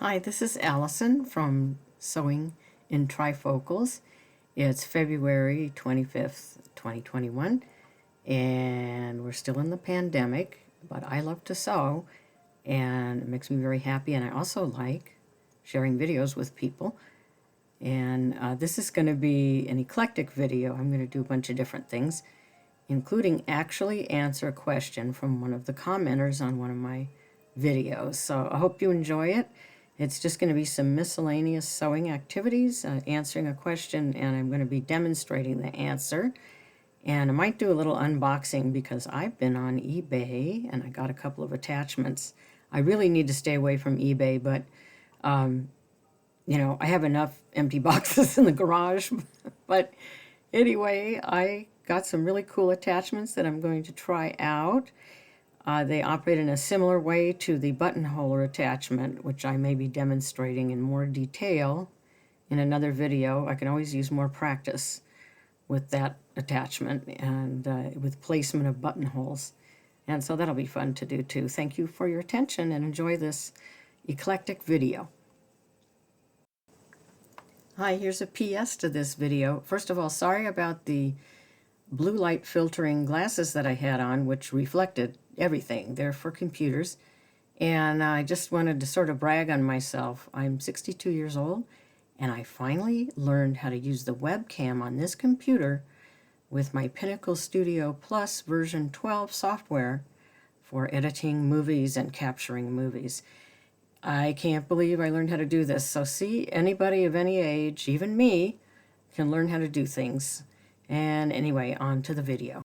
Hi, this is Allison from Sewing in Trifocals. It's February 25th, 2021, and we're still in the pandemic, but I love to sew, and it makes me very happy, and I also like sharing videos with people. And this is going to be an eclectic video. I'm going to do a bunch of different things, including actually answer a question from one of the commenters on one of my videos. So I hope you enjoy it. It's just going to be some miscellaneous sewing activities, answering a question, and I'm going to be demonstrating the answer. And I might do a little unboxing because I've been on eBay and I got a couple of attachments. I really need to stay away from eBay, but I have enough empty boxes in the garage. But anyway, I got some really cool attachments that I'm going to try out. They operate in a similar way to the buttonhole attachment, which I may be demonstrating in more detail in another video. I can always use more practice with that attachment and with placement of buttonholes. And so that'll be fun to do too. Thank you for your attention and enjoy this eclectic video. Hi, here's a PS to this video. First of all, sorry about the blue light filtering glasses that I had on, which reflected everything. They're for computers. And I just wanted to sort of brag on myself. I'm 62 years old, and I finally learned how to use the webcam on this computer with my Pinnacle Studio Plus version 12 software for editing movies and capturing movies. I can't believe I learned how to do this. So see, anybody of any age, even me, can learn how to do things. And anyway, on to the video.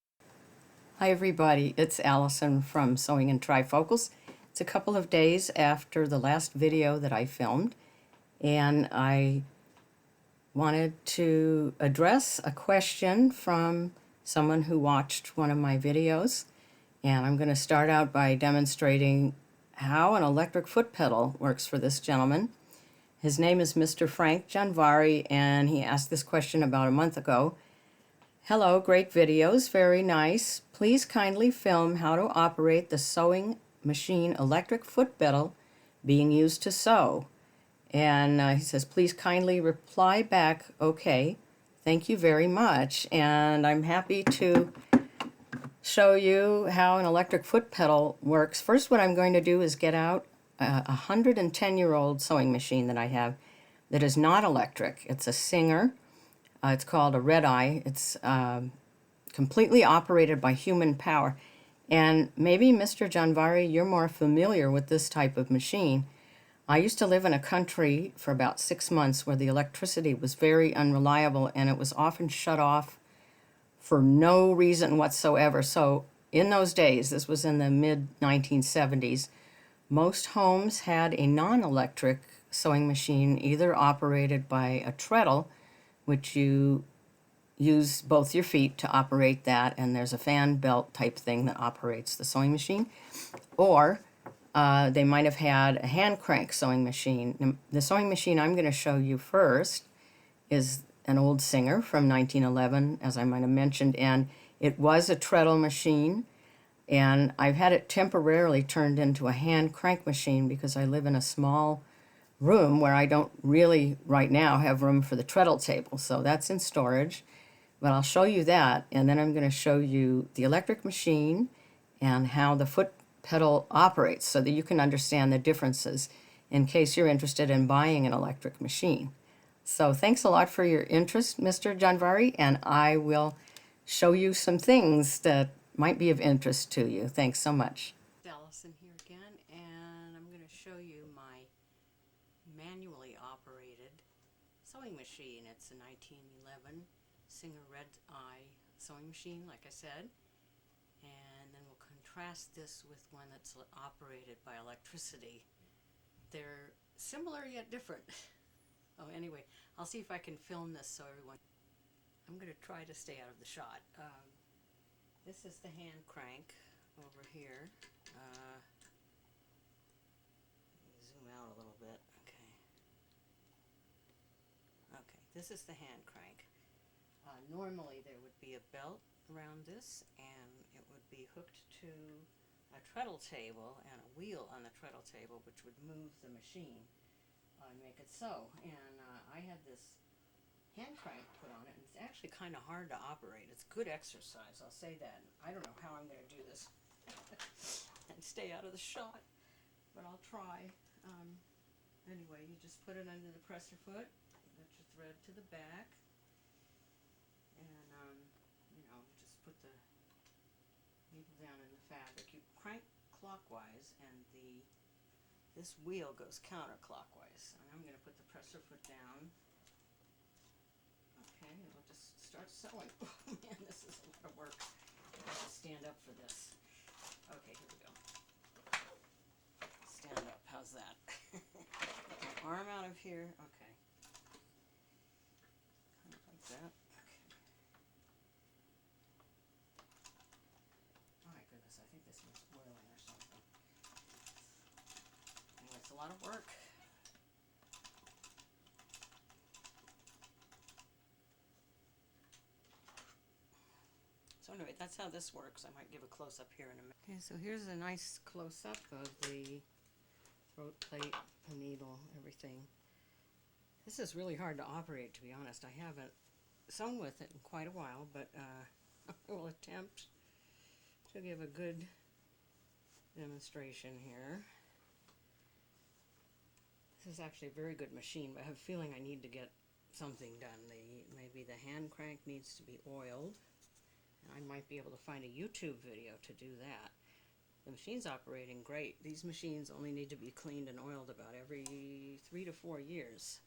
Hi everybody, it's Allison from Sewing in Trifocals. It's a couple of days after the last video that I filmed, and I wanted to address a question from someone who watched one of my videos. And I'm going to start out by demonstrating how an electric foot pedal works for this gentleman. His name is Mr. Frank Janvari, and he asked this question about a month ago. Hello, great videos, very nice. Please kindly film how to operate the sewing machine electric foot pedal being used to sew. And he says, please kindly reply back, okay, thank you very much. And I'm happy to show you how an electric foot pedal works. First, what I'm going to do is get out a 110-year-old sewing machine that I have that is not electric. It's a Singer. It's called a Red Eye. It's completely operated by human power. And maybe, Mr. Janvari, you're more familiar with this type of machine. I used to live in a country for about 6 months where the electricity was very unreliable and it was often shut off for no reason whatsoever. So in those days, this was in the mid-1970s, most homes had a non-electric sewing machine, either operated by a treadle, which you use both your feet to operate that, and there's a fan belt type thing that operates the sewing machine, or they might have had a hand crank sewing machine. The sewing machine I'm going to show you first is an old Singer from 1911, as I might have mentioned, and it was a treadle machine, and I've had it temporarily turned into a hand crank machine because I live in a small room where I don't really right now have room for the treadle table, so that's in storage. But I'll show you that, and then I'm going to show you the electric machine and how the foot pedal operates so that you can understand the differences in case you're interested in buying an electric machine. So thanks a lot for your interest, Mr. Janvari, and I will show you some things that might be of interest to you. Thanks so much. Allison here again, and I'm going to show you my manually operated sewing machine. It's a 1911 Singer Red Eye sewing machine, like I said, and then we'll contrast this with one that's operated by electricity. They're similar yet different. Oh, anyway, I'll see if I can film this so everyone... I'm going to try to stay out of the shot. This is the hand crank over here. Zoom out a little bit. Okay, this is the hand crank. Normally there would be a belt around this, and it would be hooked to a treadle table and a wheel on the treadle table, which would move the machine. I make it so. And I had this hand crank put on it, and it's actually kind of hard to operate. It's good exercise, I'll say that. I don't know how I'm going to do this and stay out of the shot, but I'll try. Anyway, you just put it under the presser foot, let your thread to the back, and you know, just put the needle down in the fabric. You crank clockwise, and this wheel goes counterclockwise. And I'm going to put the presser foot down. Okay, and we'll just start sewing. Oh man, this is a lot of work. I have to stand up for this. Okay, here we go. Stand up, how's that? Get my arm out of here. Okay. Kind of like that. Okay. Oh my goodness, I think this needs oiling or something. Anyway, it's a lot of work. So anyway, that's how this works. I might give a close-up here in a minute. Okay, so here's a nice close-up of the throat plate, the needle, everything. This is really hard to operate, to be honest. I haven't sewn with it in quite a while, but I will attempt to give a good demonstration here. This is actually a very good machine, but I have a feeling I need to get something done. Maybe the hand crank needs to be oiled. I might be able to find a YouTube video to do that. The machine's operating great. These machines only need to be cleaned and oiled about every 3 to 4 years.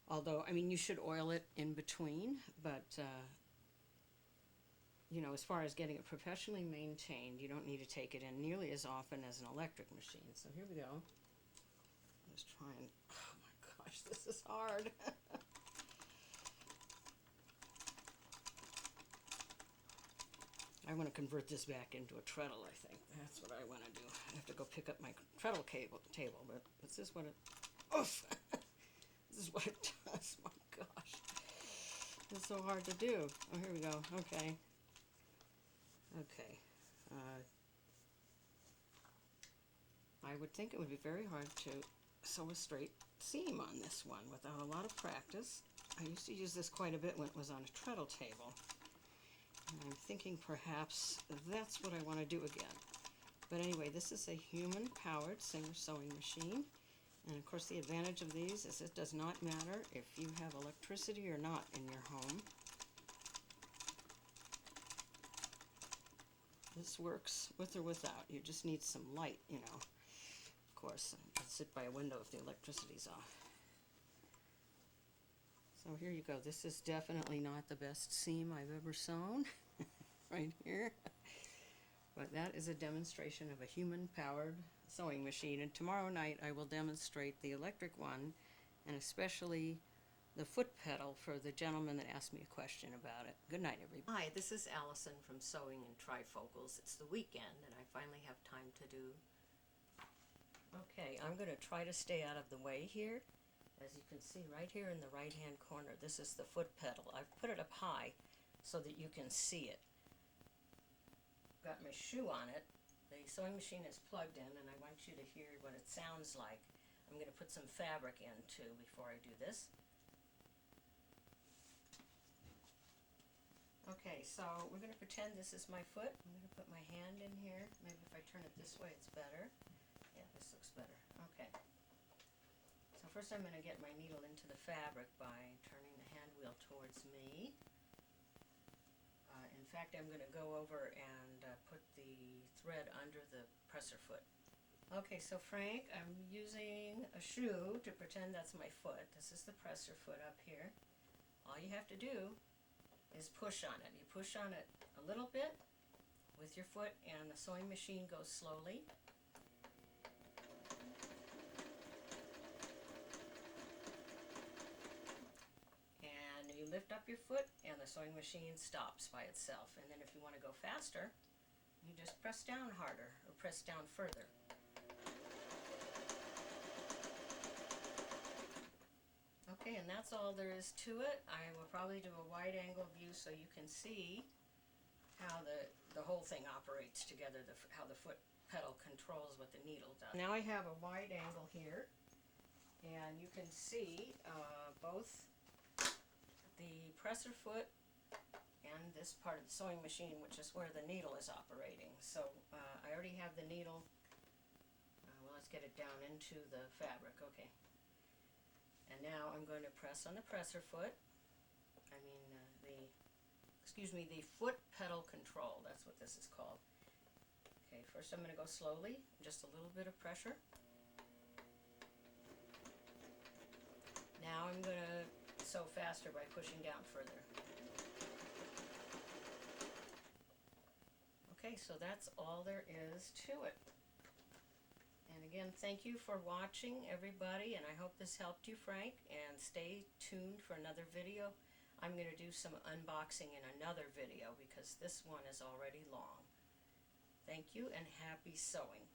Although, I mean, you should oil it in between, but, you know, as far as getting it professionally maintained, you don't need to take it in nearly as often as an electric machine. So here we go. Just try and, oh my gosh, this is hard. I want to convert this back into a treadle, I think. That's what I want to do. I have to go pick up my treadle table, but is this what it... Oof! This is what it does. My gosh. It's so hard to do. Oh, here we go. Okay. Okay. I would think it would be very hard to sew a straight seam on this one without a lot of practice. I used to use this quite a bit when it was on a treadle table. And I'm thinking perhaps that's what I want to do again. But anyway, this is a human-powered Singer sewing machine. And of course the advantage of these is it does not matter if you have electricity or not in your home. This works with or without. You just need some light, you know. Of course, I can sit by a window if the electricity's off. So here you go. This is definitely not the best seam I've ever sewn. Right here. But that is a demonstration of a human-powered sewing machine. And tomorrow night I will demonstrate the electric one, and especially the foot pedal for the gentleman that asked me a question about it. Good night, everybody. Hi, this is Allison from Sewing in Trifocals. It's the weekend, and I finally have time to do... Okay, I'm going to try to stay out of the way here. As you can see right here in the right-hand corner, this is the foot pedal. I've put it up high so that you can see it. Got my shoe on it. The sewing machine is plugged in, and I want you to hear what it sounds like. I'm going to put some fabric in too before I do this. Okay, so we're going to pretend this is my foot. I'm going to put my hand in here. Maybe if I turn it this way it's better. Yeah, this looks better. Okay. So first I'm going to get my needle into the fabric by turning the hand wheel towards me. In fact, I'm going to go over and put the thread under the presser foot. Okay, so Frank, I'm using a shoe to pretend that's my foot. This is the presser foot up here. All you have to do is push on it. You push on it a little bit with your foot, and the sewing machine goes slowly. And you lift up your foot and the sewing machine stops by itself. And then if you want to go faster, you just press down harder or press down further. Okay, and that's all there is to it. I will probably do a wide angle view so you can see how the whole thing operates together, how the foot pedal controls what the needle does. Now I have a wide angle here, and And you can see both the presser foot and this part of the sewing machine, which is where the needle is operating. So I already have the needle. Well, let's get it down into the fabric. Okay. And now I'm going to press on the presser foot. The foot pedal control. That's what this is called. Okay, first I'm going to go slowly, just a little bit of pressure. Now I'm going to sew faster by pushing down further. Okay, so that's all there is to it. And again, thank you for watching, everybody, and I hope this helped you, Frank, and stay tuned for another video. I'm going to do some unboxing in another video because this one is already long. Thank you and happy sewing.